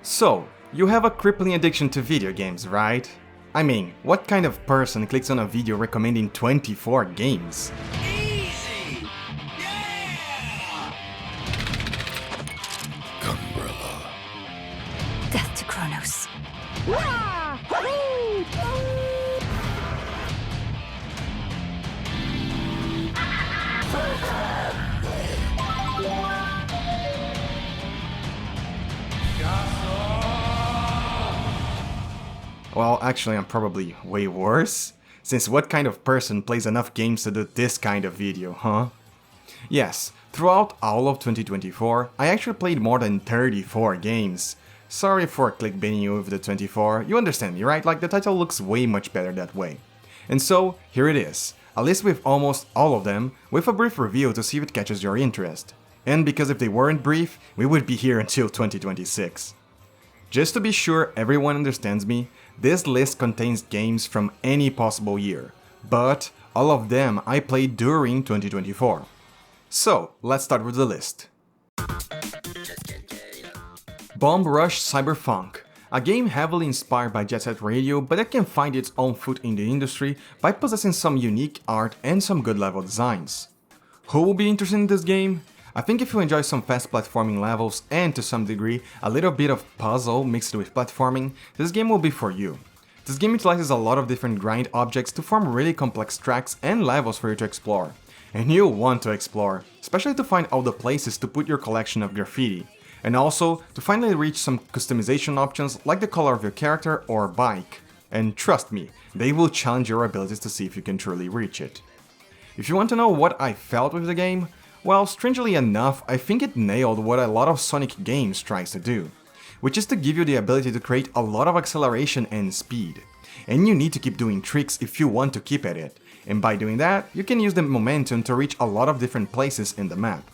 So, you have a crippling addiction to video games, right? I mean, what kind of person clicks on a video recommending 24 games? Easy! Yeah! Umbrella. Death to Kronos. Well, actually, I'm probably way worse. Since what kind of person plays enough games to do this kind of video, huh? Yes, throughout all of 2024, I actually played more than 34 games. Sorry for clickbaiting you with the 24, you understand me, right? Like, the title looks way much better that way. And so, here it is, a list with almost all of them, with a brief review to see if it catches your interest. And because if they weren't brief, we would be here until 2026. Just to be sure everyone understands me, this list contains games from any possible year, but all of them I played during 2024. So, let's start with the list. Bomb Rush Cyberpunk, a game heavily inspired by Jet Set Radio but that can find its own foot in the industry by possessing some unique art and some good level designs. Who will be interested in this game? I think if you enjoy some fast platforming levels and to some degree a little bit of puzzle mixed with platforming, this game will be for you. This game utilizes a lot of different grind objects to form really complex tracks and levels for you to explore. And you'll want to explore, especially to find all the places to put your collection of graffiti, and also to finally reach some customization options like the color of your character or bike. And trust me, they will challenge your abilities to see if you can truly reach it. If you want to know what I felt with the game, well, strangely enough, I think it nailed what a lot of Sonic games tries to do, which is to give you the ability to create a lot of acceleration and speed. And you need to keep doing tricks if you want to keep at it, and by doing that, you can use the momentum to reach a lot of different places in the map.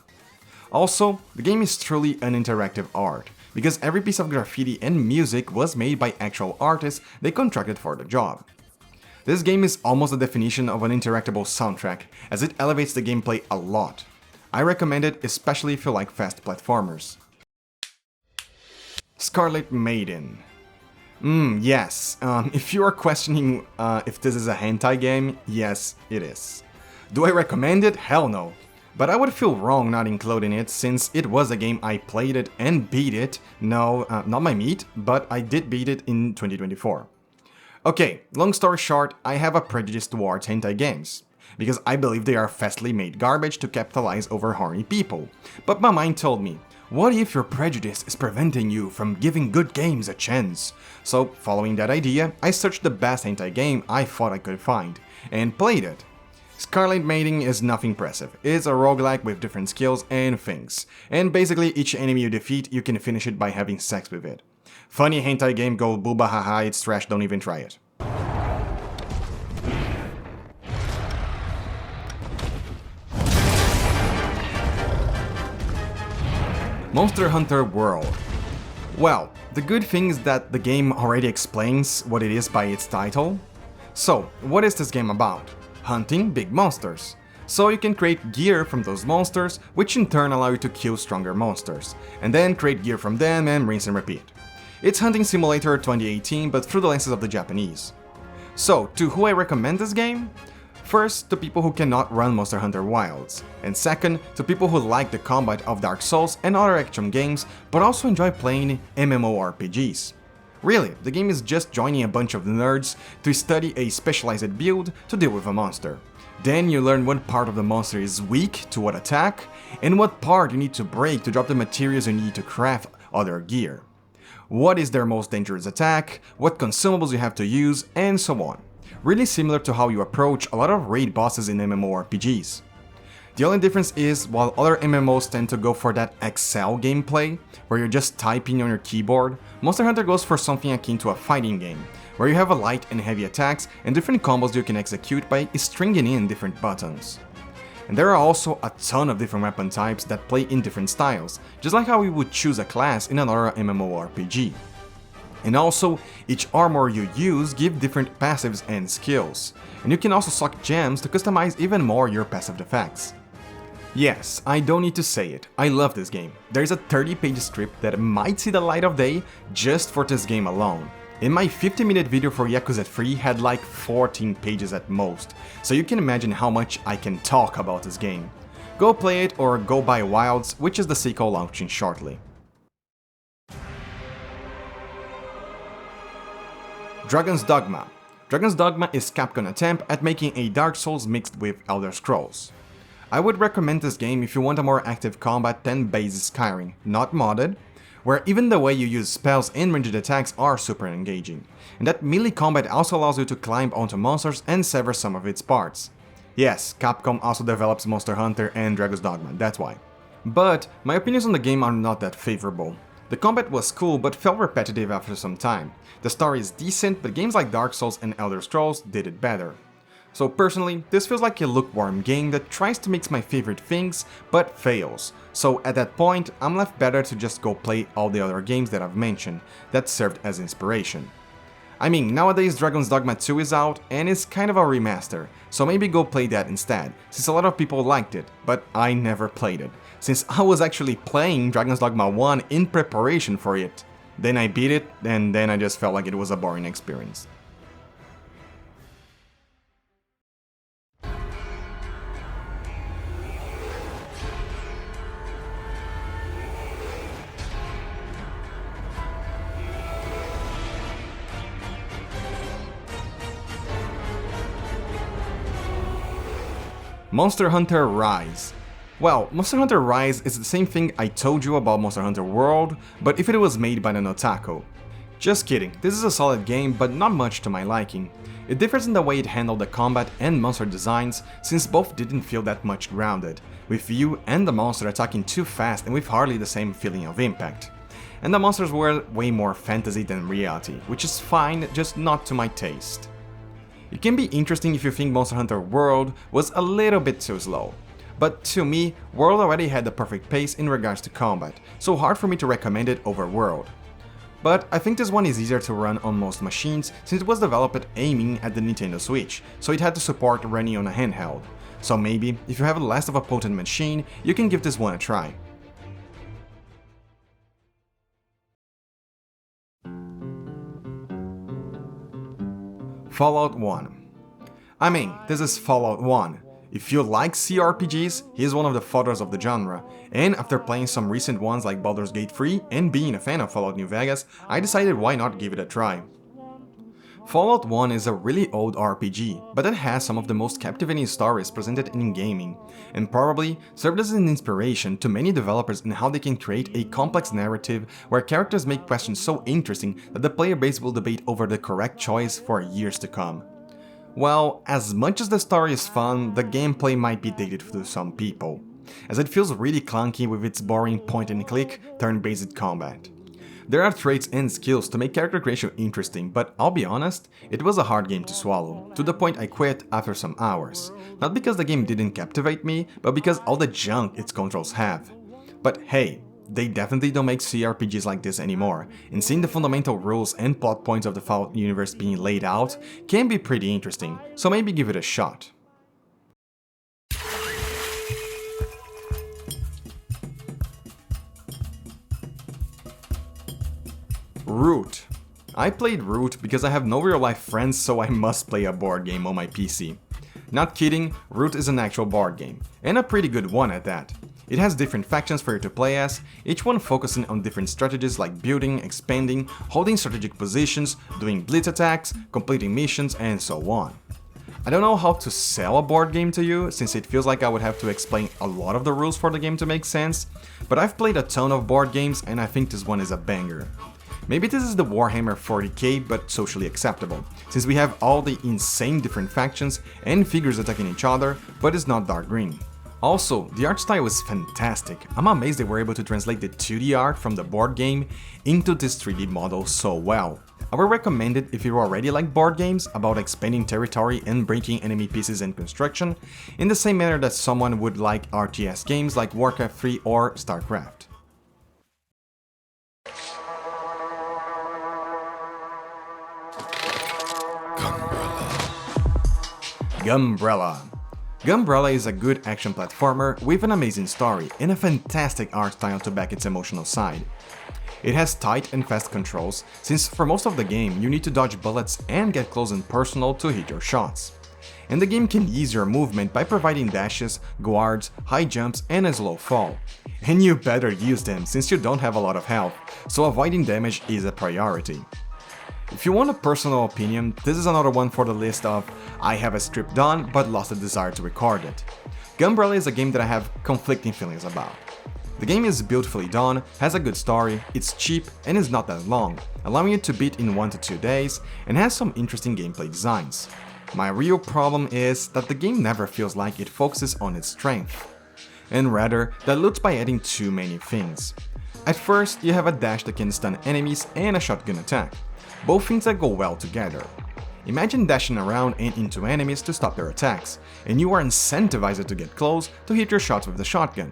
Also, the game is truly an interactive art, because every piece of graffiti and music was made by actual artists they contracted for the job. This game is almost the definition of an interactable soundtrack, as it elevates the gameplay a lot. I recommend it especially if you like fast platformers. Scarlet Maiden. Yes, if you are questioning if this is a hentai game, yes, it is. Do I recommend it? Hell no. But I would feel wrong not including it since it was a game I played it and beat it. No, not my meat, but I did beat it in 2024. Okay, long story short, I have a prejudice towards hentai games, because I believe they are fastly made garbage to capitalize over horny people. But my mind told me, what if your prejudice is preventing you from giving good games a chance? So, following that idea, I searched the best hentai game I thought I could find, and played it. Scarlet Maiden is nothing impressive. It's a roguelike with different skills and things, and basically each enemy you defeat, you can finish it by having sex with it. Funny hentai game, go booba haha, it's trash, don't even try it. Monster Hunter World. Well, the good thing is that the game already explains what it is by its title. So, what is this game about? Hunting big monsters. So you can create gear from those monsters, which in turn allow you to kill stronger monsters, and then create gear from them and rinse and repeat. It's Hunting Simulator 2018, but through the lenses of the Japanese. So, to who I recommend this game? First, to people who cannot run Monster Hunter Wilds, and second, to people who like the combat of Dark Souls and other action games, but also enjoy playing MMORPGs. Really, the game is just joining a bunch of nerds to study a specialized build to deal with a monster. Then you learn what part of the monster is weak to what attack, and what part you need to break to drop the materials you need to craft other gear. What is their most dangerous attack, what consumables you have to use, and so on. Really similar to how you approach a lot of raid bosses in MMORPGs. The only difference is, while other MMOs tend to go for that Excel gameplay, where you're just typing on your keyboard, Monster Hunter goes for something akin to a fighting game, where you have a light and heavy attacks and different combos you can execute by stringing in different buttons. And there are also a ton of different weapon types that play in different styles, just like how you would choose a class in another MMORPG. And also, each armor you use gives different passives and skills, and you can also suck gems to customize even more your passive effects. Yes, I don't need to say it, I love this game. There's a 30-page script that might see the light of day just for this game alone. And my 50-minute video for Yakuza 3 had like 14 pages at most, so you can imagine how much I can talk about this game. Go play it or go buy Wilds, which is the sequel launching shortly. Dragon's Dogma. Dragon's Dogma is Capcom's attempt at making a Dark Souls mixed with Elder Scrolls. I would recommend this game if you want a more active combat than base Skyrim, not modded, where even the way you use spells and ranged attacks are super engaging, and that melee combat also allows you to climb onto monsters and sever some of its parts. Yes, Capcom also develops Monster Hunter and Dragon's Dogma, that's why. But my opinions on the game are not that favorable. The combat was cool but felt repetitive after some time. The story is decent, but games like Dark Souls and Elder Scrolls did it better. So personally, this feels like a lukewarm game that tries to mix my favorite things, but fails. So at that point, I'm left better to just go play all the other games that I've mentioned, that served as inspiration. I mean, nowadays Dragon's Dogma 2 is out, and it's kind of a remaster, so maybe go play that instead, since a lot of people liked it, but I never played it, since I was actually playing Dragon's Dogma 1 in preparation for it. Then I beat it, and then I just felt like it was a boring experience. Monster Hunter Rise. Well, Monster Hunter Rise is the same thing I told you about Monster Hunter World, but if it was made by the neurotypical. Just kidding, this is a solid game, but not much to my liking. It differs in the way it handled the combat and monster designs, since both didn't feel that much grounded, with you and the monster attacking too fast and with hardly the same feeling of impact. And the monsters were way more fantasy than reality, which is fine, just not to my taste. It can be interesting if you think Monster Hunter World was a little bit too slow. But to me, World already had the perfect pace in regards to combat, so hard for me to recommend it over World. But I think this one is easier to run on most machines since it was developed aiming at the Nintendo Switch, so it had to support running on a handheld. So maybe, if you have less of a potent machine, you can give this one a try. Fallout 1. I mean, this is Fallout 1. If you like CRPGs, he's one of the fathers of the genre, and after playing some recent ones like Baldur's Gate 3 and being a fan of Fallout New Vegas, I decided why not give it a try. Fallout 1 is a really old RPG, but it has some of the most captivating stories presented in gaming, and probably served as an inspiration to many developers in how they can create a complex narrative where characters make questions so interesting that the player base will debate over the correct choice for years to come. Well, as much as the story is fun, the gameplay might be dated to some people, as it feels really clunky with its boring point-and-click, turn-based combat. There are traits and skills to make character creation interesting, but I'll be honest, it was a hard game to swallow, to the point I quit after some hours. Not because the game didn't captivate me, but because all the junk its controls have. But hey, they definitely don't make CRPGs like this anymore, and seeing the fundamental rules and plot points of the Fallout universe being laid out can be pretty interesting, so maybe give it a shot. Root. I played Root because I have no real life friends, so I must play a board game on my PC. Not kidding, Root is an actual board game, and a pretty good one at that. It has different factions for you to play as, each one focusing on different strategies like building, expanding, holding strategic positions, doing blitz attacks, completing missions, and so on. I don't know how to sell a board game to you, since it feels like I would have to explain a lot of the rules for the game to make sense, but I've played a ton of board games and I think this one is a banger. Maybe this is the Warhammer 40k, but socially acceptable, since we have all the insane different factions and figures attacking each other, but it's not dark green. Also, the art style is fantastic. I'm amazed they were able to translate the 2D art from the board game into this 3D model so well. I would recommend it if you already like board games about expanding territory and breaking enemy pieces and construction, in the same manner that someone would like RTS games like Warcraft 3 or StarCraft. Gumbrella. Gumbrella is a good action platformer with an amazing story and a fantastic art style to back its emotional side. It has tight and fast controls, since for most of the game you need to dodge bullets and get close and personal to hit your shots. And the game can ease your movement by providing dashes, guards, high jumps and a slow fall. And you better use them since you don't have a lot of health, so avoiding damage is a priority. If you want a personal opinion, this is another one for the list of I have a strip done but lost the desire to record it. Gumbrella is a game that I have conflicting feelings about. The game is beautifully done, has a good story, it's cheap and is not that long, allowing you to beat in 1 to 2 days, and has some interesting gameplay designs. My real problem is that the game never feels like it focuses on its strength, and rather dilutes by adding too many things. At first, you have a dash that can stun enemies and a shotgun attack, both things that go well together. Imagine dashing around and into enemies to stop their attacks, and you are incentivized to get close to hit your shots with the shotgun.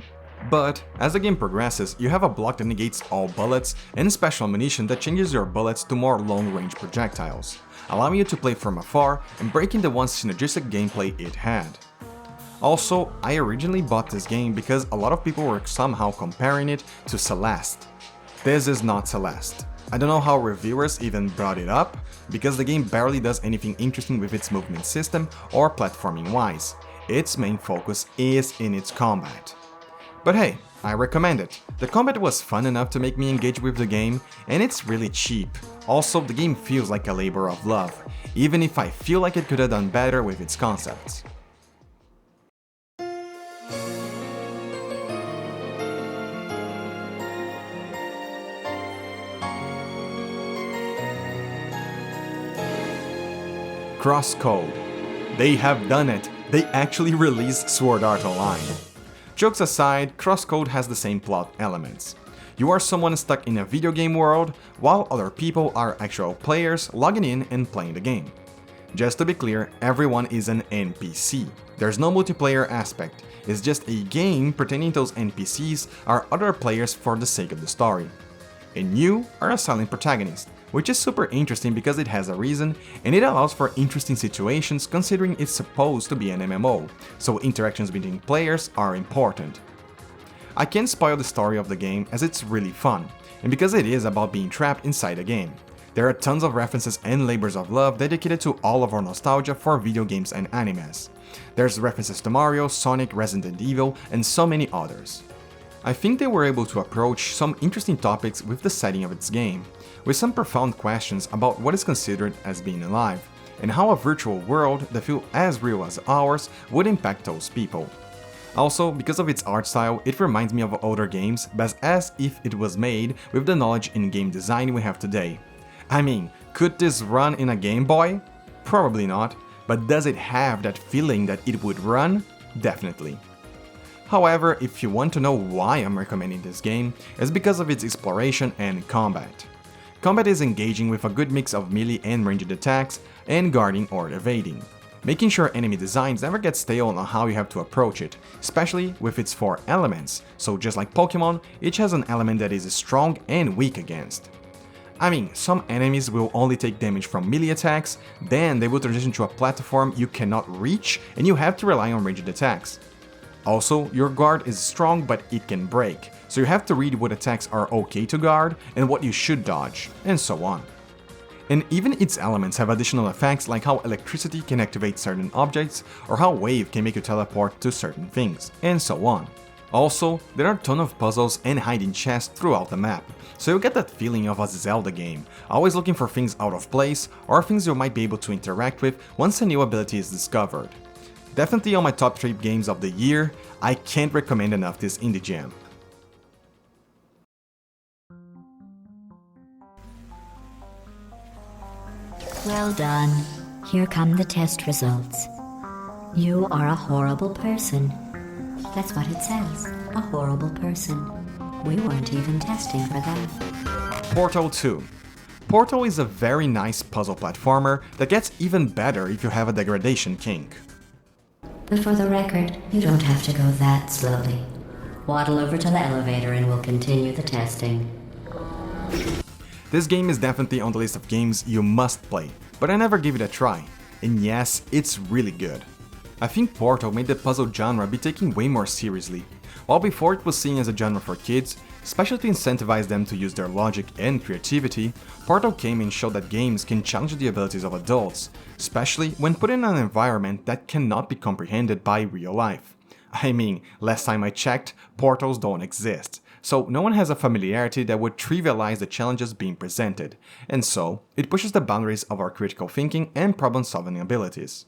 But as the game progresses, you have a block that negates all bullets and special ammunition that changes your bullets to more long-range projectiles, allowing you to play from afar and breaking the once synergistic gameplay it had. Also, I originally bought this game because a lot of people were somehow comparing it to Celeste. This is not Celeste. I don't know how reviewers even brought it up, because the game barely does anything interesting with its movement system or platforming wise. Its main focus is in its combat. But hey, I recommend it. The combat was fun enough to make me engage with the game, and it's really cheap. Also, the game feels like a labor of love, even if I feel like it could have done better with its concepts. Crosscode. They have done it! They actually released Sword Art Online. Jokes aside, Crosscode has the same plot elements. You are someone stuck in a video game world, while other people are actual players logging in and playing the game. Just to be clear, everyone is an NPC. There's no multiplayer aspect, it's just a game pretending those NPCs are other players for the sake of the story. And you are a silent protagonist, which is super interesting because it has a reason and it allows for interesting situations considering it's supposed to be an MMO, so interactions between players are important. I can't spoil the story of the game as it's really fun, and because it is about being trapped inside a game. There are tons of references and labors of love dedicated to all of our nostalgia for video games and animes. There's references to Mario, Sonic, Resident Evil, and so many others. I think they were able to approach some interesting topics with the setting of its game, with some profound questions about what is considered as being alive, and how a virtual world that feels as real as ours would impact those people. Also, because of its art style, it reminds me of older games, but as if it was made with the knowledge in game design we have today. I mean, could this run in a Game Boy? Probably not, but does it have that feeling that it would run? Definitely. However, if you want to know why I'm recommending this game, it's because of its exploration and combat. Combat is engaging with a good mix of melee and ranged attacks, and guarding or evading, making sure enemy designs never get stale on how you have to approach it, especially with its 4 elements, so just like Pokemon, each has an element that is strong and weak against. I mean, some enemies will only take damage from melee attacks, then they will transition to a platform you cannot reach and you have to rely on ranged attacks. Also, your guard is strong but it can break, so you have to read what attacks are okay to guard and what you should dodge, and so on. And even its elements have additional effects like how electricity can activate certain objects or how wave can make you teleport to certain things, and so on. Also, there are a ton of puzzles and hiding chests throughout the map, so you get that feeling of a Zelda game, always looking for things out of place or things you might be able to interact with once a new ability is discovered. Definitely on my top 3 games of the year, I can't recommend enough this indie gem. Well done. Here come the test results. You are a horrible person. That's what it says. A horrible person. We weren't even testing for that. Portal 2. Portal is a very nice puzzle platformer that gets even better if you have a degradation kink. But for the record, you don't have to go that slowly. Waddle over to the elevator and we'll continue the testing. This game is definitely on the list of games you must play, but I never gave it a try. And yes, it's really good. I think Portal made the puzzle genre be taken way more seriously. While before it was seen as a genre for kids, especially to incentivize them to use their logic and creativity, Portal came and showed that games can challenge the abilities of adults, especially when put in an environment that cannot be comprehended by real life. I mean, last time I checked, portals don't exist, so no one has a familiarity that would trivialize the challenges being presented, and so it pushes the boundaries of our critical thinking and problem-solving abilities.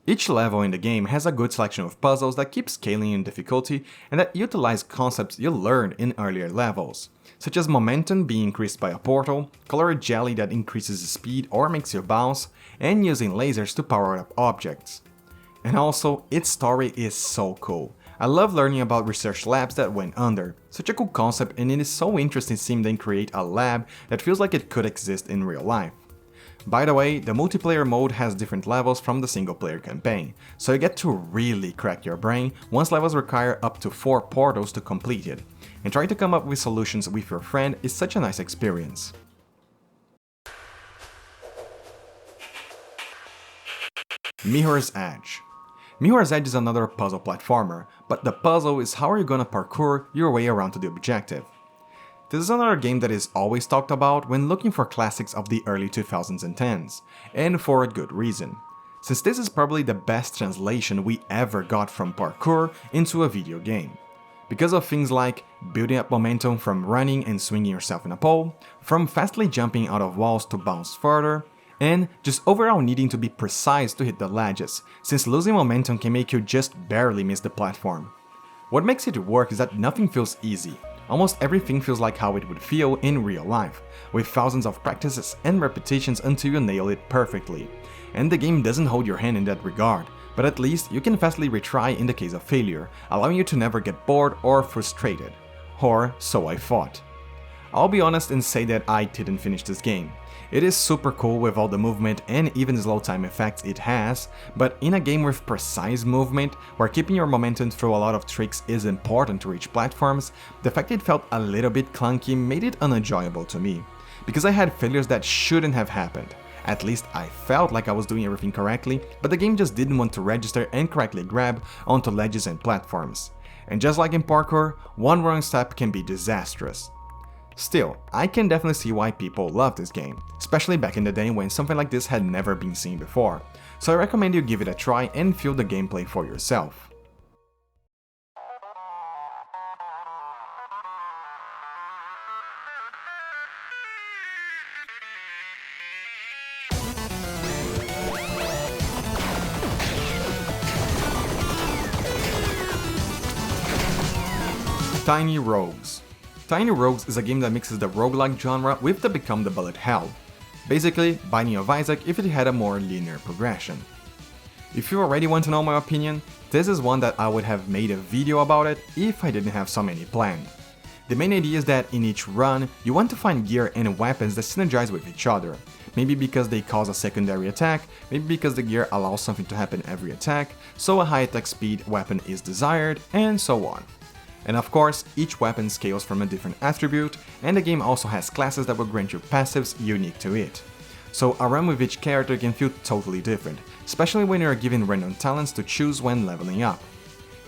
Each level in the game has a good selection of puzzles that keep scaling in difficulty and that utilize concepts you learned in earlier levels, such as momentum being increased by a portal, colored jelly that increases speed or makes you bounce, and using lasers to power up objects. And also, its story is so cool. I love learning about research labs that went under. Such a cool concept, and it is so interesting seeing them create a lab that feels like it could exist in real life. By the way, the multiplayer mode has different levels from the single player campaign, so you get to really crack your brain once levels require up to 4 portals to complete it, and trying to come up with solutions with your friend is such a nice experience. Mirror's Edge. Mirror's Edge is another puzzle platformer, but the puzzle is how are you gonna parkour your way around to the objective. This is another game that is always talked about when looking for classics of the early 2010s, and for a good reason, since this is probably the best translation we ever got from parkour into a video game. Because of things like building up momentum from running and swinging yourself in a pole, from fastly jumping out of walls to bounce further, and just overall needing to be precise to hit the ledges, since losing momentum can make you just barely miss the platform. What makes it work is that nothing feels easy. Almost everything feels like how it would feel in real life, with thousands of practices and repetitions until you nail it perfectly. And the game doesn't hold your hand in that regard, but at least you can fastly retry in the case of failure, allowing you to never get bored or frustrated. Or so I thought. I'll be honest and say that I didn't finish this game. It is super cool with all the movement and even slow time effects it has, but in a game with precise movement, where keeping your momentum through a lot of tricks is important to reach platforms, the fact it felt a little bit clunky made it unenjoyable to me, because I had failures that shouldn't have happened. At least I felt like I was doing everything correctly, but the game just didn't want to register and correctly grab onto ledges and platforms. And just like in parkour, one wrong step can be disastrous. Still, I can definitely see why people love this game, especially back in the day when something like this had never been seen before, so I recommend you give it a try and feel the gameplay for yourself. Tiny Rogues. Tiny Rogues is a game that mixes the roguelike genre with the Become the Bullet Hell. Basically, Binding of Isaac if it had a more linear progression. If you already want to know my opinion, this is one that I would have made a video about it if I didn't have so many planned. The main idea is that in each run, you want to find gear and weapons that synergize with each other. Maybe because they cause a secondary attack, maybe because the gear allows something to happen every attack, so a high attack speed weapon is desired, and so on. And of course, each weapon scales from a different attribute, and the game also has classes that will grant you passives unique to it. So a run with each character can feel totally different, especially when you're given random talents to choose when leveling up.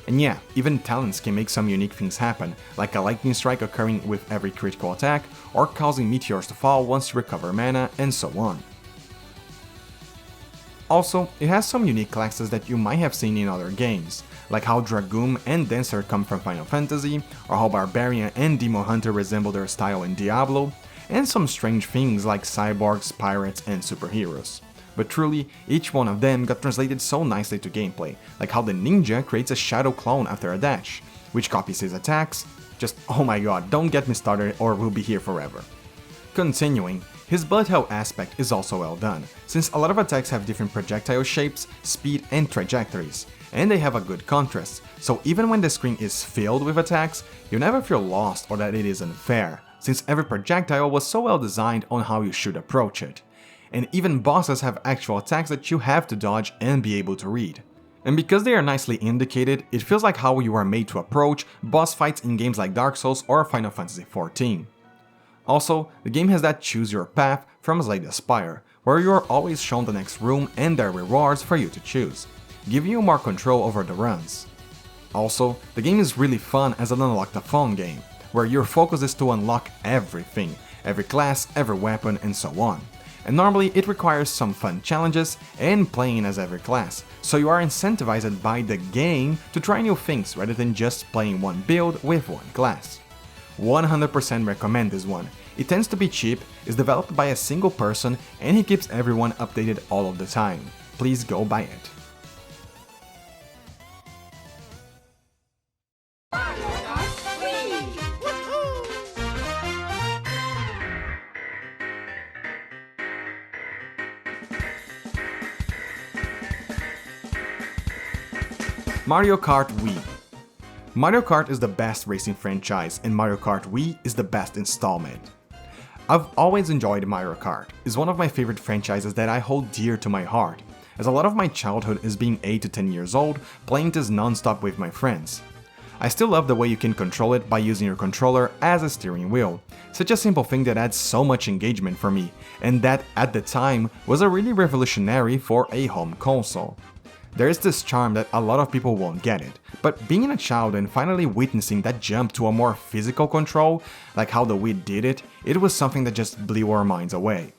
And yeah, even talents can make some unique things happen, like a lightning strike occurring with every critical attack, or causing meteors to fall once you recover mana, and so on. Also, it has some unique classes that you might have seen in other games, like how Dragoon and Dancer come from Final Fantasy, or how Barbarian and Demon Hunter resemble their style in Diablo, and some strange things like cyborgs, pirates, and superheroes. But truly, each one of them got translated so nicely to gameplay, like how the ninja creates a shadow clone after a dash, which copies his attacks. Just oh my god, don't get me started or we'll be here forever. Continuing, his bullet hell aspect is also well done, since a lot of attacks have different projectile shapes, speed, and trajectories, and they have a good contrast, so even when the screen is filled with attacks, you never feel lost or that it is unfair, since every projectile was so well designed on how you should approach it. And even bosses have actual attacks that you have to dodge and be able to read. And because they are nicely indicated, it feels like how you are made to approach boss fights in games like Dark Souls or Final Fantasy XIV. Also, the game has that choose your path from Slay the Spire, where you are always shown the next room and their rewards for you to choose. giving you more control over the runs. Also, the game is really fun as an unlock-the-phone game, where your focus is to unlock everything, every class, every weapon, and so on. And normally it requires some fun challenges and playing as every class, so you are incentivized by the game to try new things rather than just playing one build with one class. 100% recommend this one. It tends to be cheap, is developed by a single person, and he keeps everyone updated all of the time. Please go buy it. Mario Kart Wii. Mario Kart is the best racing franchise, and Mario Kart Wii is the best installment. I've always enjoyed Mario Kart. It's one of my favorite franchises that I hold dear to my heart, as a lot of my childhood is being 8 to 10 years old, playing this non-stop with my friends. I still love the way you can control it by using your controller as a steering wheel, such a simple thing that adds so much engagement for me, and that at the time was a really revolutionary for a home console. There is this charm that a lot of people won't get it, but being a child and finally witnessing that jump to a more physical control, like how the Wii did it, it was something that just blew our minds away.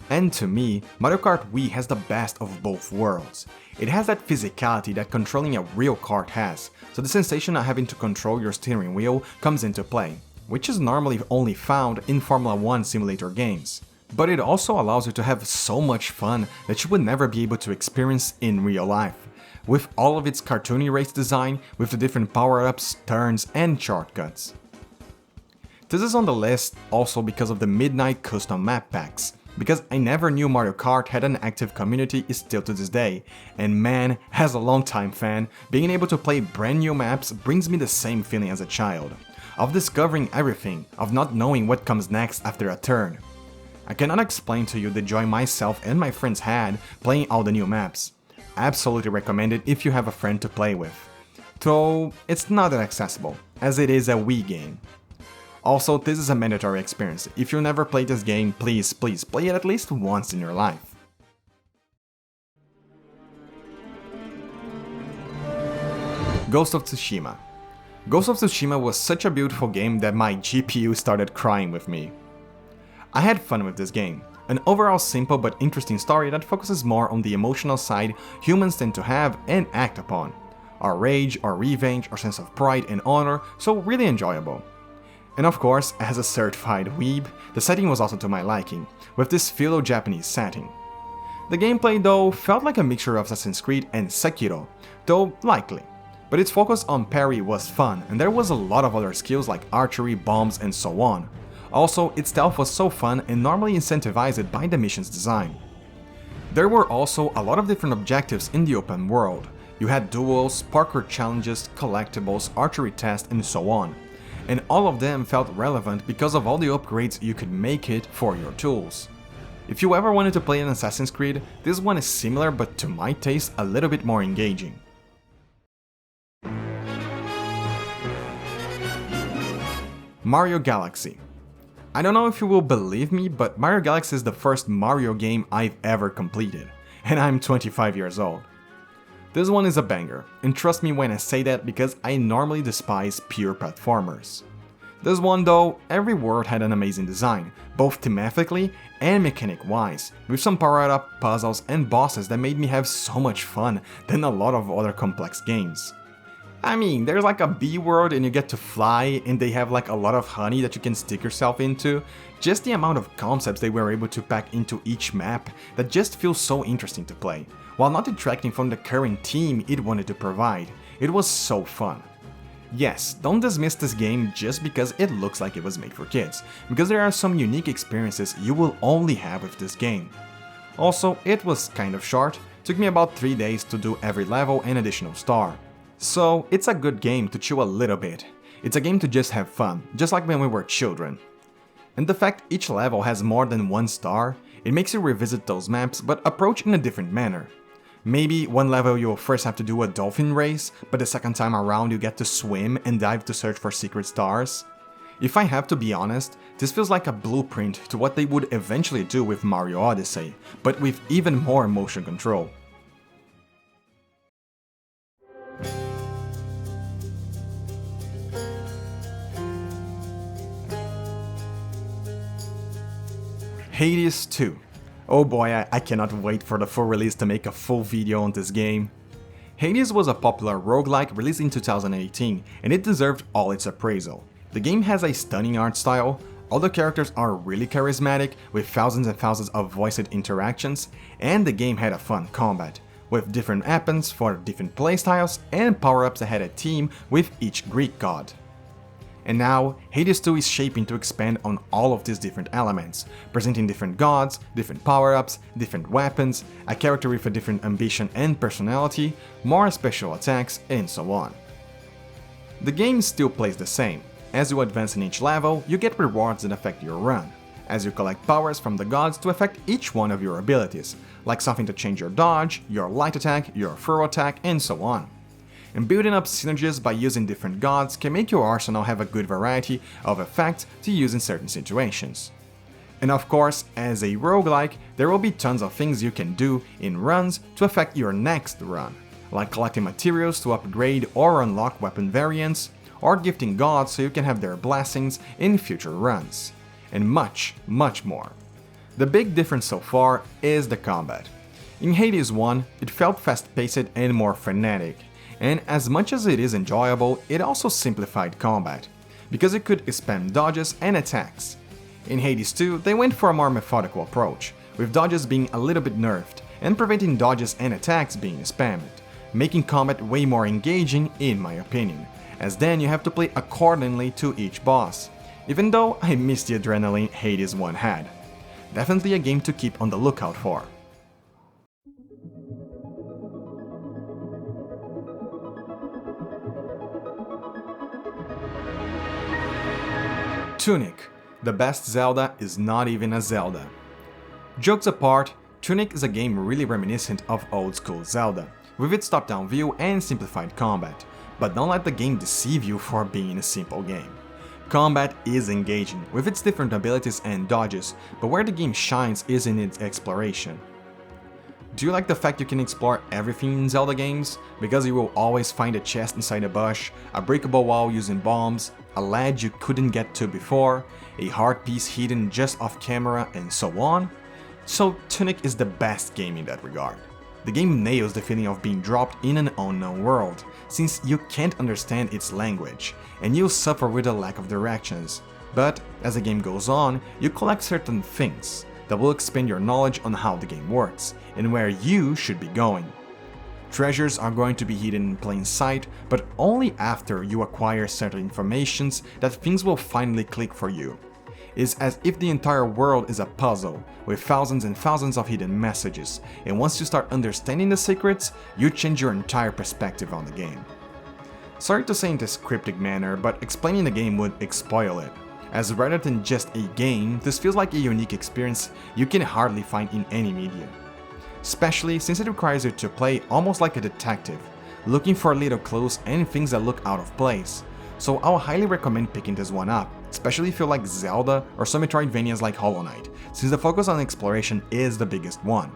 And to me, Mario Kart Wii has the best of both worlds. It has that physicality that controlling a real kart has, so the sensation of having to control your steering wheel comes into play, which is normally only found in Formula 1 simulator games. But it also allows you to have so much fun that you would never be able to experience in real life, with all of its cartoony race design, with the different power-ups, turns, and shortcuts. This is on the list also because of the Midnight custom map packs, because I never knew Mario Kart had an active community still to this day, and man, as a longtime fan, being able to play brand new maps brings me the same feeling as a child, of discovering everything, of not knowing what comes next after a turn. I cannot explain to you the joy myself and my friends had playing all the new maps. Absolutely recommend it if you have a friend to play with. Though it's not that accessible, as it is a Wii game. Also, this is a mandatory experience. If you never played this game, please play it at least once in your life. Ghost of Tsushima. Ghost of Tsushima was such a beautiful game that my GPU started crying with me. I had fun with this game, an overall simple but interesting story that focuses more on the emotional side humans tend to have and act upon. Our rage, our revenge, our sense of pride and honor, so really enjoyable. And of course, as a certified weeb, the setting was also to my liking, with this philo-Japanese setting. The gameplay though felt like a mixture of Assassin's Creed and Sekiro, though likely. But its focus on parry was fun, and there was a lot of other skills like archery, bombs and so on. Also, its stealth was so fun and normally incentivized by the mission's design. There were also a lot of different objectives in the open world. You had duels, parkour challenges, collectibles, archery tests and so on. And all of them felt relevant because of all the upgrades you could make it for your tools. If you ever wanted to play an Assassin's Creed, this one is similar but to my taste a little bit more engaging. Mario Galaxy. I don't know if you will believe me, but Mario Galaxy is the first Mario game I've ever completed, and I'm 25 years old. This one is a banger, and trust me when I say that because I normally despise pure platformers. This one though, every world had an amazing design, both thematically and mechanic-wise, with some power-up puzzles and bosses that made me have so much fun than a lot of other complex games. I mean, there's like a bee world and you get to fly and they have like a lot of honey that you can stick yourself into. Just the amount of concepts they were able to pack into each map that just feels so interesting to play, while not detracting from the current theme it wanted to provide. It was so fun. Yes, don't dismiss this game just because it looks like it was made for kids, because there are some unique experiences you will only have with this game. Also, it was kind of short, took me about 3 days to do every level and additional star. So, it's a good game to chill a little bit. It's a game to just have fun, just like when we were children. And the fact each level has more than 1 star, it makes you revisit those maps but approach in a different manner. Maybe one level you'll first have to do a dolphin race, but the second time around you get to swim and dive to search for secret stars. If I have to be honest, this feels like a blueprint to what they would eventually do with Mario Odyssey, but with even more motion control. Hades 2. Oh boy, I cannot wait for the full release to make a full video on this game. Hades was a popular roguelike released in 2018, and it deserved all its appraisal. The game has a stunning art style, all the characters are really charismatic with thousands and thousands of voiced interactions, and the game had a fun combat, with different weapons for different playstyles and power-ups that had a theme with each Greek god. And now, Hades 2 is shaping to expand on all of these different elements, presenting different gods, different power-ups, different weapons, a character with a different ambition and personality, more special attacks, and so on. The game still plays the same. As you advance in each level, you get rewards that affect your run, as you collect powers from the gods to affect each one of your abilities, like something to change your dodge, your light attack, your throw attack, and so on. And building up synergies by using different gods can make your arsenal have a good variety of effects to use in certain situations. And of course, as a roguelike, there will be tons of things you can do in runs to affect your next run, like collecting materials to upgrade or unlock weapon variants, or gifting gods so you can have their blessings in future runs, and much, much more. The big difference so far is the combat. In Hades 1, it felt fast-paced and more frenetic, and as much as it is enjoyable, it also simplified combat, because it could spam dodges and attacks. In Hades 2, they went for a more methodical approach, with dodges being a little bit nerfed, and preventing dodges and attacks being spammed, making combat way more engaging in my opinion, as then you have to play accordingly to each boss, even though I miss the adrenaline Hades 1 had. Definitely a game to keep on the lookout for. Tunic. The best Zelda is not even a Zelda. Jokes apart, Tunic is a game really reminiscent of old school Zelda, with its top-down view and simplified combat, but don't let the game deceive you for being a simple game. Combat is engaging, with its different abilities and dodges, but where the game shines is in its exploration. Do you like the fact you can explore everything in Zelda games? Because you will always find a chest inside a bush, a breakable wall using bombs, a ledge you couldn't get to before, a heart piece hidden just off camera, and so on? So Tunic is the best game in that regard. The game nails the feeling of being dropped in an unknown world, since you can't understand its language, and you'll suffer with a lack of directions. But as the game goes on, you collect certain things that will expand your knowledge on how the game works, and where you should be going. Treasures are going to be hidden in plain sight, but only after you acquire certain informations that things will finally click for you. It's as if the entire world is a puzzle, with thousands and thousands of hidden messages, and once you start understanding the secrets, you change your entire perspective on the game. Sorry to say in this cryptic manner, but explaining the game would spoil it, as rather than just a game, this feels like a unique experience you can hardly find in any media. Especially since it requires you to play almost like a detective, looking for little clues and things that look out of place. So I'll highly recommend picking this one up, especially if you like Zelda or some Metroidvanias like Hollow Knight, since the focus on exploration is the biggest one.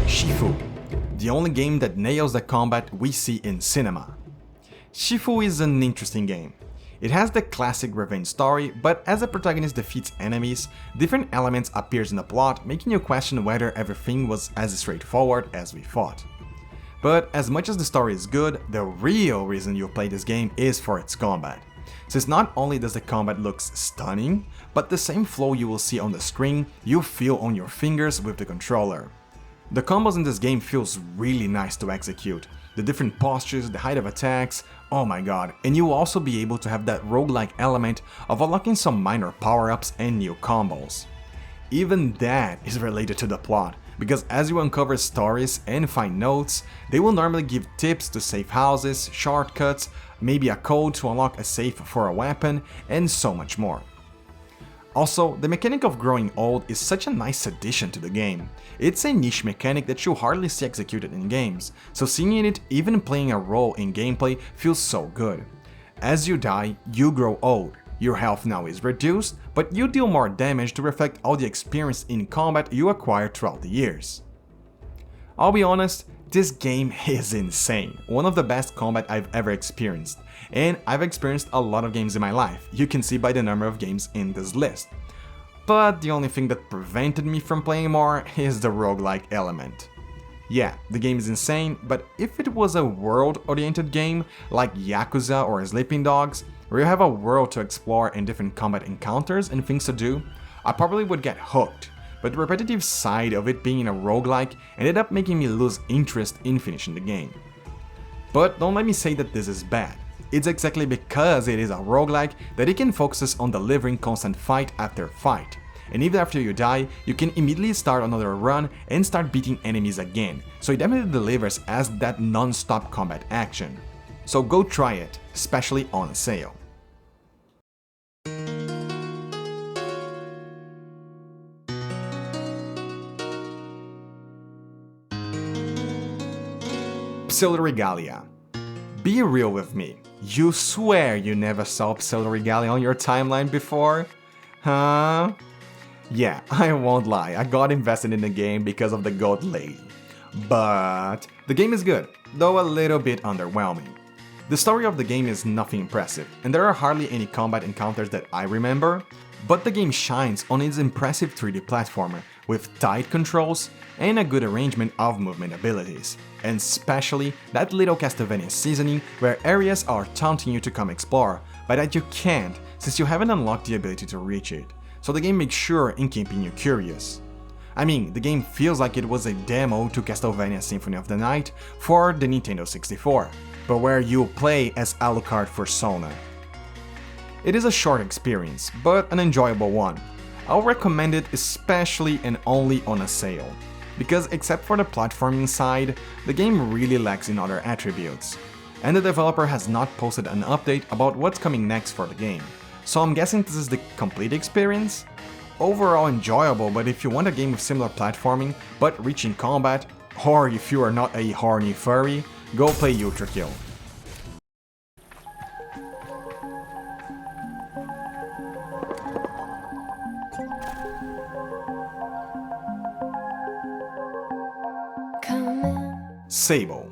Shifu, the only game that nails the combat we see in cinema. Shifu is an interesting game. It has the classic revenge story, but as the protagonist defeats enemies, different elements appears in the plot, making you question whether everything was as straightforward as we thought. But as much as the story is good, the real reason you play this game is for its combat. Since not only does the combat look stunning, but the same flow you will see on the screen, you feel on your fingers with the controller. The combos in this game feels really nice to execute. The different postures, the height of attacks, oh my god, and you'll also be able to have that roguelike element of unlocking some minor power-ups and new combos. Even that is related to the plot, because as you uncover stories and find notes, they will normally give tips to safe houses, shortcuts, maybe a code to unlock a safe for a weapon, and so much more. Also, the mechanic of growing old is such a nice addition to the game. It's a niche mechanic that you hardly see executed in games, so seeing it even playing a role in gameplay feels so good. As you die, you grow old. Your health now is reduced, but you deal more damage to reflect all the experience in combat you acquired throughout the years. I'll be honest, This game is insane, one of the best combat I've ever experienced, and I've experienced a lot of games in my life, you can see by the number of games in this list. But the only thing that prevented me from playing more is the roguelike element. Yeah, the game is insane, but if it was a world-oriented game like Yakuza or Sleeping Dogs, where you have a world to explore and different combat encounters and things to do, I probably would get hooked. But the repetitive side of it being a roguelike ended up making me lose interest in finishing the game. But don't let me say that this is bad. It's exactly because it is a roguelike that it can focus on delivering constant fight after fight. And even after you die, you can immediately start another run and start beating enemies again, so it definitely delivers as that non-stop combat action. So go try it, especially on sale. Pseudo-regalia. Be real with me, you swear you never saw pseudo-regalia on your timeline before? Huh? Yeah, I won't lie, I got invested in the game because of the goat lady. But the game is good, though a little bit underwhelming. The story of the game is nothing impressive, and there are hardly any combat encounters that I remember, but the game shines on its impressive 3D platformer with tight controls and a good arrangement of movement abilities, and especially that little Castlevania seasoning where areas are taunting you to come explore, but that you can't since you haven't unlocked the ability to reach it. So the game makes sure in keeping you curious. I mean, the game feels like it was a demo to Castlevania Symphony of the Night for the Nintendo 64, but where you play as Alucard for Sona. It is a short experience, but an enjoyable one. I'll recommend it especially and only on a sale, because except for the platforming side, the game really lacks in other attributes. And the developer has not posted an update about what's coming next for the game. So I'm guessing this is the complete experience? Overall enjoyable, but if you want a game with similar platforming, but rich in combat, or if you are not a horny furry, go play Ultra Kill. Sable.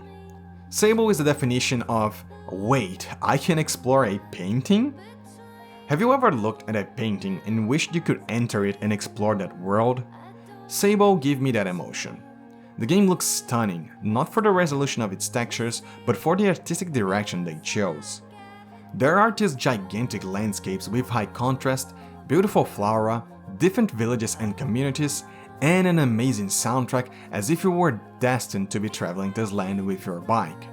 Sable is the definition of, wait, I can explore a painting? Have you ever looked at a painting and wished you could enter it and explore that world? Sable gave me that emotion. The game looks stunning, not for the resolution of its textures, but for the artistic direction they chose. There are these gigantic landscapes with high contrast, beautiful flora, different villages and communities, and an amazing soundtrack as if you were destined to be traveling this land with your bike.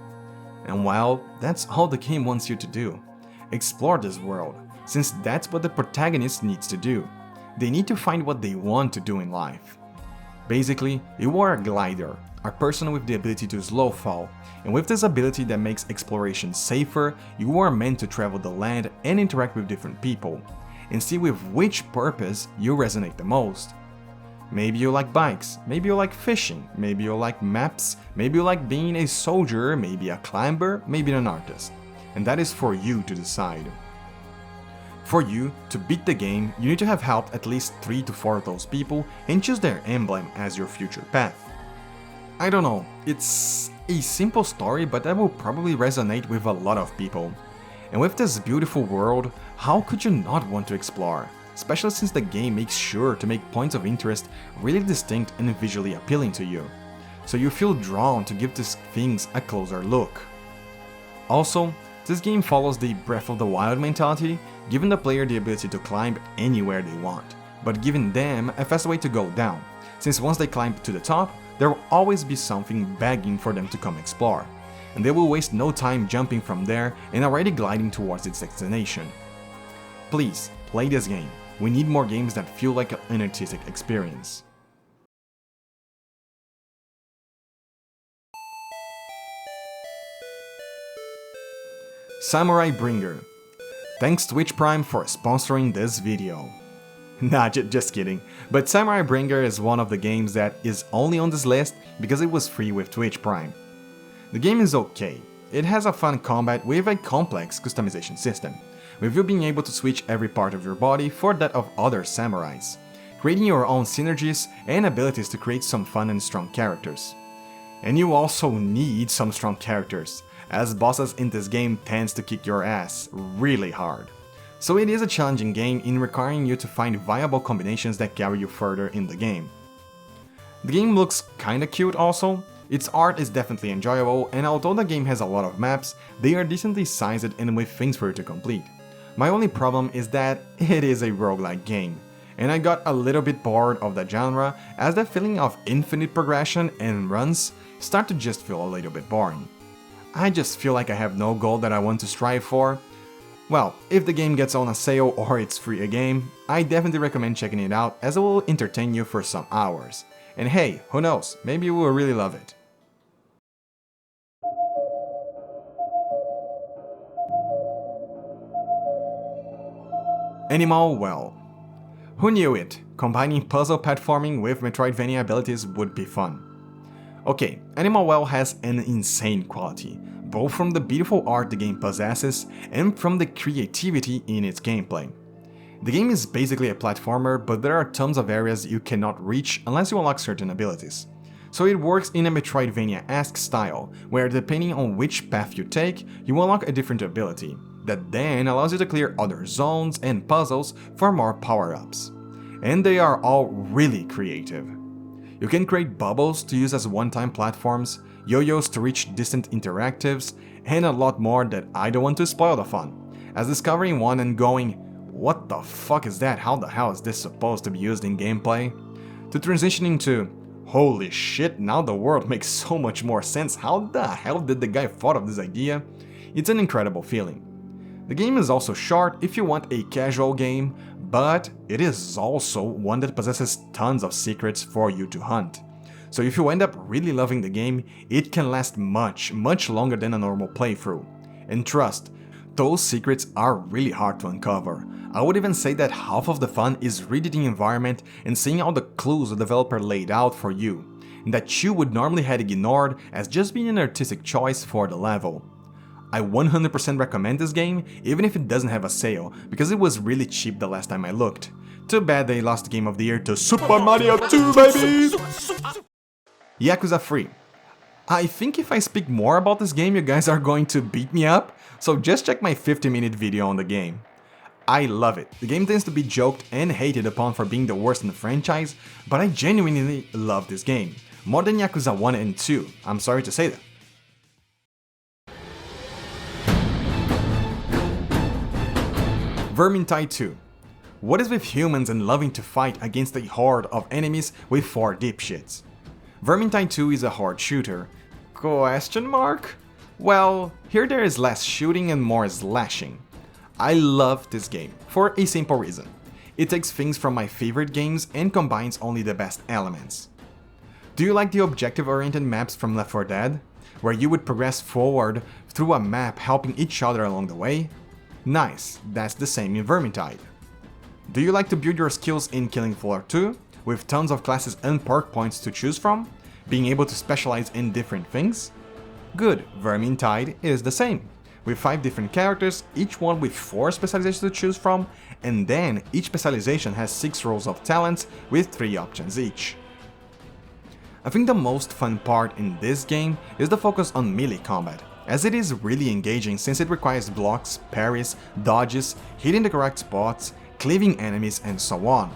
And well, that's all the game wants you to do. Explore this world, since that's what the protagonist needs to do. They need to find what they want to do in life. Basically, you are a glider, a person with the ability to slow fall, and with this ability that makes exploration safer, you are meant to travel the land and interact with different people, and see with which purpose you resonate the most. Maybe you like bikes, maybe you like fishing, maybe you like maps, maybe you like being a soldier, maybe a climber, maybe an artist. And that is for you to decide. For you to beat the game, you need to have helped at least 3 to 4 of those people and choose their emblem as your future path. I don't know, it's a simple story, but that will probably resonate with a lot of people. And with this beautiful world, how could you not want to explore? Especially since the game makes sure to make points of interest really distinct and visually appealing to you, so you feel drawn to give these things a closer look. Also, this game follows the Breath of the Wild mentality, giving the player the ability to climb anywhere they want, but giving them a fast way to go down, since once they climb to the top, there will always be something begging for them to come explore, and they will waste no time jumping from there and already gliding towards its destination. Please, play this game. We need more games that feel like an artistic experience. Samurai Bringer. Thanks Twitch Prime for sponsoring this video. Nah, just kidding, but Samurai Bringer is one of the games that is only on this list because it was free with Twitch Prime. The game is okay. It has a fun combat with a complex customization system, with you being able to switch every part of your body for that of other samurais, creating your own synergies and abilities to create some fun and strong characters. And you also need some strong characters, as bosses in this game tends to kick your ass really hard. So it is a challenging game in requiring you to find viable combinations that carry you further in the game. The game looks kinda cute also. Its art is definitely enjoyable, and although the game has a lot of maps, they are decently sized and with things for you to complete. My only problem is that it is a roguelike game, and I got a little bit bored of that genre as the feeling of infinite progression and runs start to just feel a little bit boring. I just feel like I have no goal that I want to strive for. Well, if the game gets on a sale or it's free a game, I definitely recommend checking it out as it will entertain you for some hours. And hey, who knows, maybe you will really love it. Animal Well. Who knew it? Combining puzzle platforming with Metroidvania abilities would be fun. Okay, Animal Well has an insane quality, both from the beautiful art the game possesses and from the creativity in its gameplay. The game is basically a platformer, but there are tons of areas you cannot reach unless you unlock certain abilities. So it works in a Metroidvania-esque style, where depending on which path you take, you unlock a different ability, that then allows you to clear other zones and puzzles for more power-ups. And they are all really creative. You can create bubbles to use as one-time platforms, yo-yos to reach distant interactives, and a lot more that I don't want to spoil the fun, as discovering one and going, what the fuck is that, how the hell is this supposed to be used in gameplay? To transitioning to, holy shit, now the world makes so much more sense, how the hell did the guy thought of this idea? It's an incredible feeling. The game is also short if you want a casual game, but it is also one that possesses tons of secrets for you to hunt. So if you end up really loving the game, it can last much longer than a normal playthrough. And trust, those secrets are really hard to uncover. I would even say that half of the fun is reading the environment and seeing all the clues the developer laid out for you, that you would normally have ignored as just being an artistic choice for the level. I 100% recommend this game, even if it doesn't have a sale, because it was really cheap the last time I looked. Too bad they lost Game of the Year to Super Mario 2, baby! Yakuza 3. I think if I speak more about this game, you guys are going to beat me up, so just check my 50-minute video on the game. I love it. The game tends to be joked and hated upon for being the worst in the franchise, but I genuinely love this game. More than Yakuza 1 and 2, I'm sorry to say that. Vermintide 2. What is with humans and loving to fight against a horde of enemies with 4 dipshits? Vermintide 2 is a horde shooter. Question mark? Well, here there is less shooting and more slashing. I love this game, for a simple reason. It takes things from my favorite games and combines only the best elements. Do you like the objective-oriented maps from Left 4 Dead, where you would progress forward through a map helping each other along the way? Nice, that's the same in Vermintide. Do you like to build your skills in Killing Floor 2, with tons of classes and perk points to choose from, being able to specialize in different things? Good, Vermintide is the same, with 5 different characters, each one with 4 specializations to choose from, and then each specialization has 6 rows of talents with 3 options each. I think the most fun part in this game is the focus on melee combat, as it is really engaging since it requires blocks, parries, dodges, hitting the correct spots, cleaving enemies, and so on.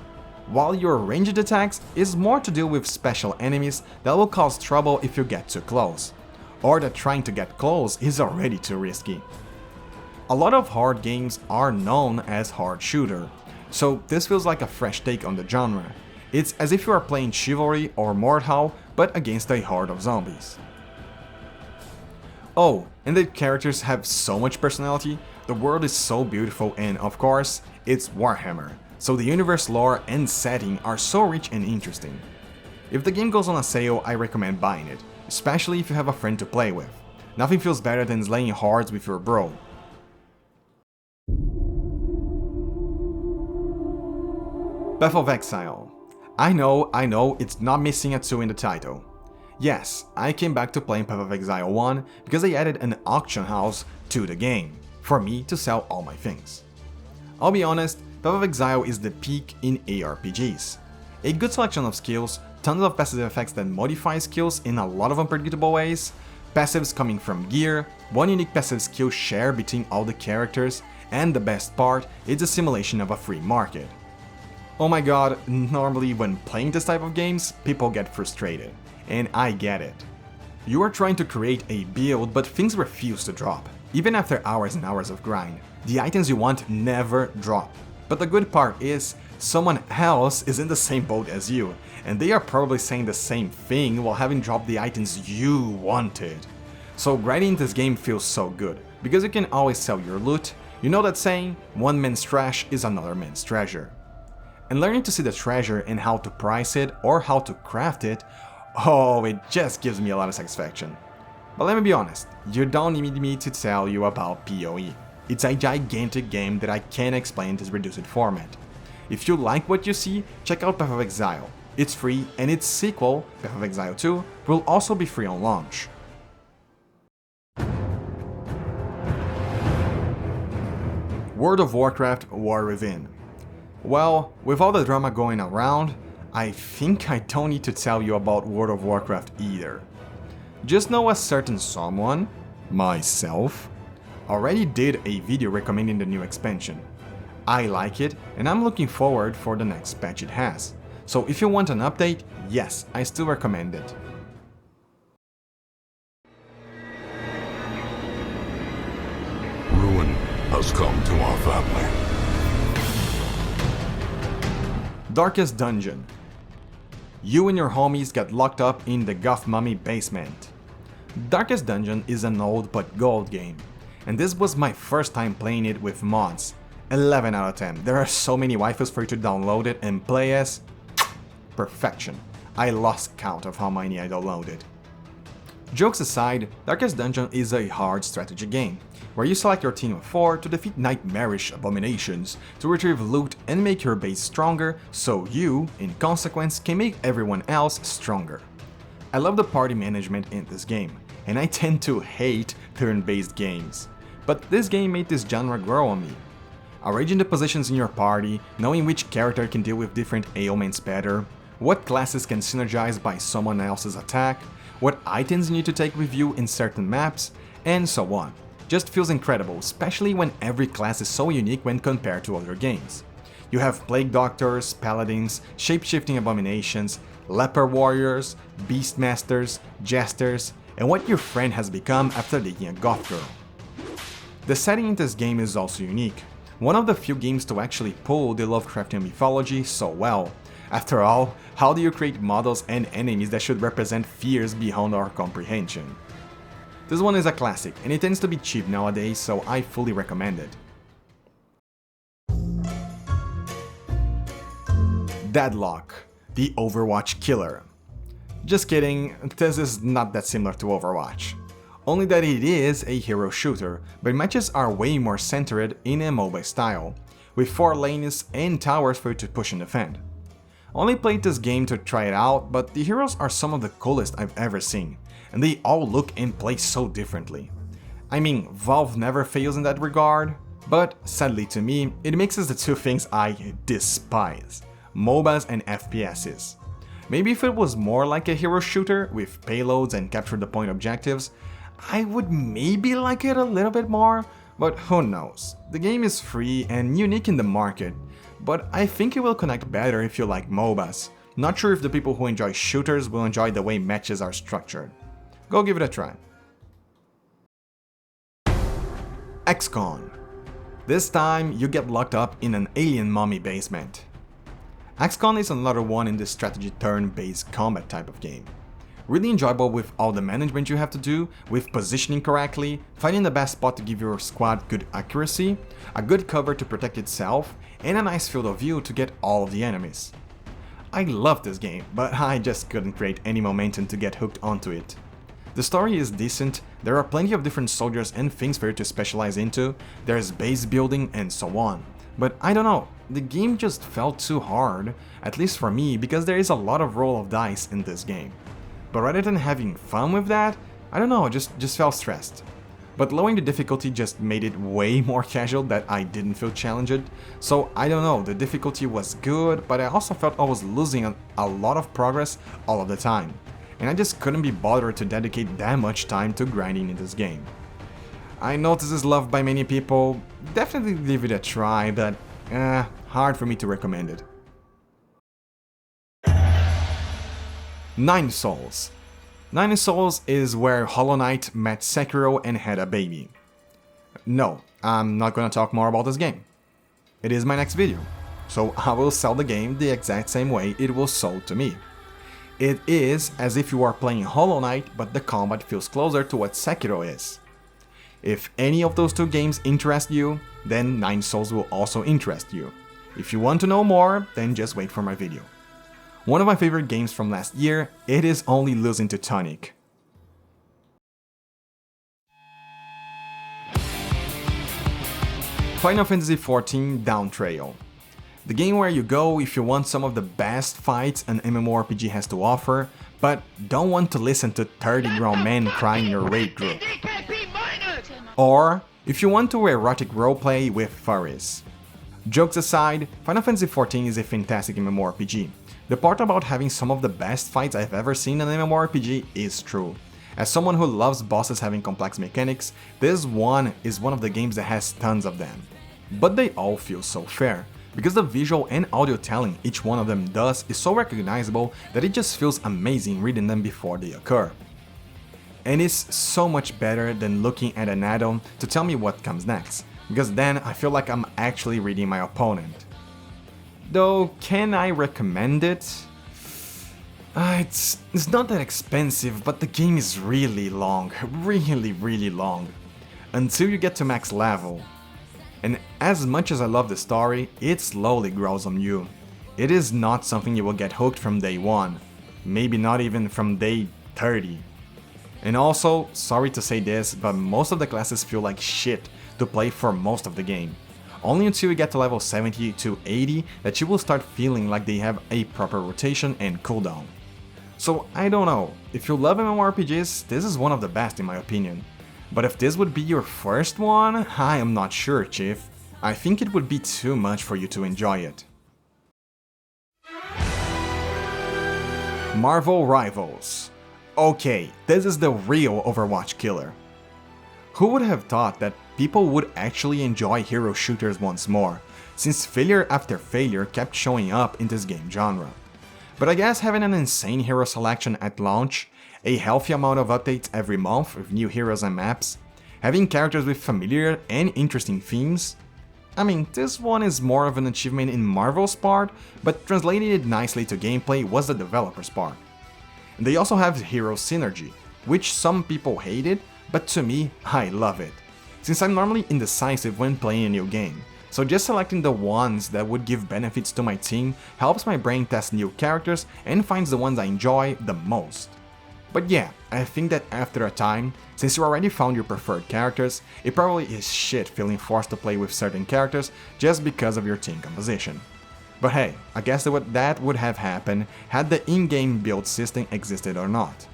While your ranged attacks is more to deal with special enemies that will cause trouble if you get too close, or that trying to get close is already too risky. A lot of hard games are known as hard shooter, so this feels like a fresh take on the genre. It's as if you are playing Chivalry or Mortal, but against a horde of zombies. Oh, and the characters have so much personality, the world is so beautiful, and of course, it's Warhammer, so the universe lore and setting are so rich and interesting. If the game goes on a sale, I recommend buying it, especially if you have a friend to play with. Nothing feels better than slaying hordes with your bro. Path of Exile. I know, it's not missing a 2 in the title. Yes, I came back to playing Path of Exile 1 because they added an auction house to the game, for me to sell all my things. I'll be honest, Path of Exile is the peak in ARPGs. A good selection of skills, tons of passive effects that modify skills in a lot of unpredictable ways, passives coming from gear, one unique passive skill share between all the characters, and the best part, it's a simulation of a free market. Oh my god, normally when playing this type of games, people get frustrated, and I get it. You are trying to create a build, but things refuse to drop. Even after hours and hours of grind, the items you want never drop. But the good part is, someone else is in the same boat as you, and they are probably saying the same thing while having dropped the items you wanted. So grinding this game feels so good, because you can always sell your loot. You know that saying, one man's trash is another man's treasure. And learning to see the treasure and how to price it or how to craft it, oh, it just gives me a lot of satisfaction. But let me be honest, you don't need me to tell you about PoE. It's a gigantic game that I can't explain in this reduced format. If you like what you see, check out Path of Exile. It's free, and its sequel, Path of Exile 2, will also be free on launch. World of Warcraft War Within. Well, with all the drama going around, I think I don't need to tell you about World of Warcraft either. Just know a certain someone, myself, already did a video recommending the new expansion. I like it, and I'm looking forward for the next patch it has. So if you want an update, yes, I still recommend it. Ruin has come to our family. Darkest Dungeon. You and your homies get locked up in the Goth Mummy basement. Darkest Dungeon is an old but gold game, and this was my first time playing it with mods. 11 out of 10. There are so many waifus for you to download it and play as. Perfection. I lost count of how many I downloaded. Jokes aside, Darkest Dungeon is a hard strategy game, where you select your team of 4 to defeat nightmarish abominations, to retrieve loot and make your base stronger, so you, in consequence, can make everyone else stronger. I love the party management in this game, and I tend to hate turn-based games. But this game made this genre grow on me. Arranging the positions in your party, knowing which character can deal with different ailments better, what classes can synergize by someone else's attack, what items you need to take with you in certain maps, and so on. Just feels incredible, especially when every class is so unique when compared to other games. You have Plague Doctors, Paladins, Shape-Shifting Abominations, Leper Warriors, Beastmasters, Jesters, and what your friend has become after dating a goth girl. The setting in this game is also unique. One of the few games to actually pull the Lovecraftian mythology so well. After all, how do you create models and enemies that should represent fears beyond our comprehension? This one is a classic, and it tends to be cheap nowadays, so I fully recommend it. Deadlock, the Overwatch killer. Just kidding, this is not that similar to Overwatch. Only that it is a hero shooter, but matches are way more centered in a MOBA style, with 4 lanes and towers for you to push and defend. Only played this game to try it out, but the heroes are some of the coolest I've ever seen, and they all look and play so differently. I mean, Valve never fails in that regard, but sadly to me, it mixes the two things I despise: MOBAs and FPSs. Maybe if it was more like a hero shooter with payloads and capture the point objectives, I would maybe like it a little bit more, but who knows. The game is free and unique in the market, but I think it will connect better if you like MOBAs. Not sure if the people who enjoy shooters will enjoy the way matches are structured. Go give it a try. XCOM. This time you get locked up in an alien mummy basement. XCOM is another one in this strategy turn-based combat type of game. Really enjoyable with all the management you have to do, with positioning correctly, finding the best spot to give your squad good accuracy, a good cover to protect itself, and a nice field of view to get all of the enemies. I love this game, but I just couldn't create any momentum to get hooked onto it. The story is decent, there are plenty of different soldiers and things for you to specialize into, there's base building and so on. But I don't know, the game just felt too hard, at least for me, because there is a lot of roll of dice in this game. But rather than having fun with that, I don't know, just felt stressed. but lowering the difficulty just made it way more casual that I didn't feel challenged. So I don't know, the difficulty was good, but I also felt I was losing a lot of progress all of the time, and I just couldn't be bothered to dedicate that much time to grinding in this game. I know this is loved by many people, definitely give it a try, but hard for me to recommend it. 9 Souls. 9 Souls is where Hollow Knight met Sekiro and had a baby. No, I'm not gonna talk more about this game. It is my next video, so I will sell the game the exact same way it was sold to me. It is as if you are playing Hollow Knight, but the combat feels closer to what Sekiro is. If any of those two games interest you, then 9 Souls will also interest you. If you want to know more, then just wait for my video. One of my favorite games from last year, it is only losing to Tonic. Final Fantasy XIV Down Trail. The game where you go if you want some of the best fights an MMORPG has to offer, but don't want to listen to 30 grown men crying in your raid group. Or if you want to erotic roleplay with furries. Jokes aside, Final Fantasy XIV is a fantastic MMORPG. The part about having some of the best fights I've ever seen in an MMORPG is true. As someone who loves bosses having complex mechanics, this one is one of the games that has tons of them. But they all feel so fair, because the visual and audio telling each one of them does is so recognizable that it just feels amazing reading them before they occur. And it's so much better than looking at an add-on to tell me what comes next, because then I feel like I'm actually reading my opponent. Though, can I recommend it? It's not that expensive, but the game is really long, really long, until you get to max level. And as much as I love the story, it slowly grows on you. It is not something you will get hooked from day 1, maybe not even from day 30. And also, sorry to say this, but most of the classes feel like shit to play for most of the game. Only until you get to level 70 to 80 that you will start feeling like they have a proper rotation and cooldown. So I don't know, if you love MMORPGs, this is one of the best in my opinion. But if this would be your first one, I am not sure, Chief. I think it would be too much for you to enjoy it. Marvel Rivals. Okay, this is the real Overwatch killer. Who would have thought that people would actually enjoy hero shooters once more, since failure after failure kept showing up in this game genre. But I guess having an insane hero selection at launch, a healthy amount of updates every month with new heroes and maps, having characters with familiar and interesting themes. I mean, this one is more of an achievement in Marvel's part, but translating it nicely to gameplay was the developer's part. They also have hero synergy, which some people hated, but to me, I love it, since I'm normally indecisive when playing a new game, so just selecting the ones that would give benefits to my team helps my brain test new characters and finds the ones I enjoy the most. But yeah, I think that after a time, since you already found your preferred characters, it probably is shit feeling forced to play with certain characters just because of your team composition. But hey, I guess that would have happened had the in-game build system existed or not.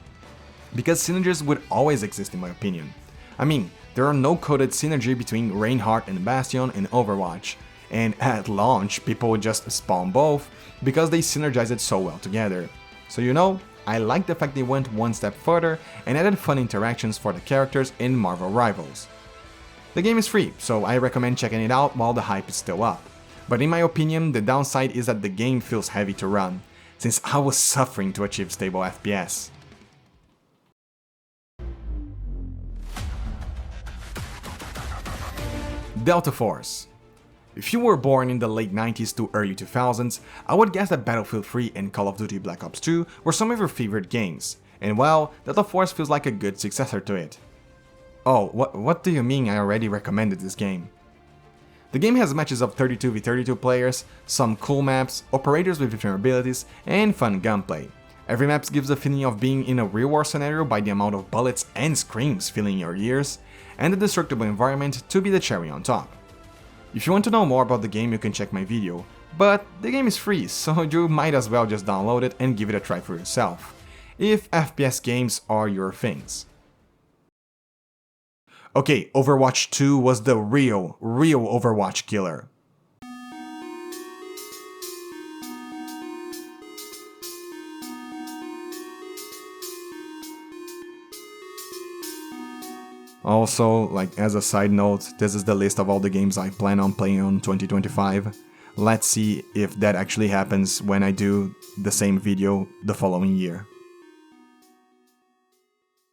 Because synergies would always exist in my opinion. I mean, there are no coded synergy between Reinhardt and Bastion in Overwatch, and at launch people would just spawn both because they synergized so well together. So you know, I like the fact they went one step further and added fun interactions for the characters in Marvel Rivals. The game is free, so I recommend checking it out while the hype is still up. But in my opinion, the downside is that the game feels heavy to run, since I was suffering to achieve stable FPS. Delta Force. If you were born in the late 90s to early 2000s, I would guess that Battlefield 3 and Call of Duty Black Ops 2 were some of your favorite games, and well, Delta Force feels like a good successor to it. Oh, what do you mean I already recommended this game? The game has matches of 32v32 players, some cool maps, operators with different abilities, and fun gunplay. Every map gives a feeling of being in a real-war scenario by the amount of bullets and screams filling your ears, and the destructible environment to be the cherry on top. If you want to know more about the game, you can check my video, but the game is free, so you might as well just download it and give it a try for yourself, if FPS games are your things. Okay, Overwatch 2 was the real Overwatch killer. Also, like as a side note, this is the list of all the games I plan on playing on 2025. Let's see if that actually happens when I do the same video the following year.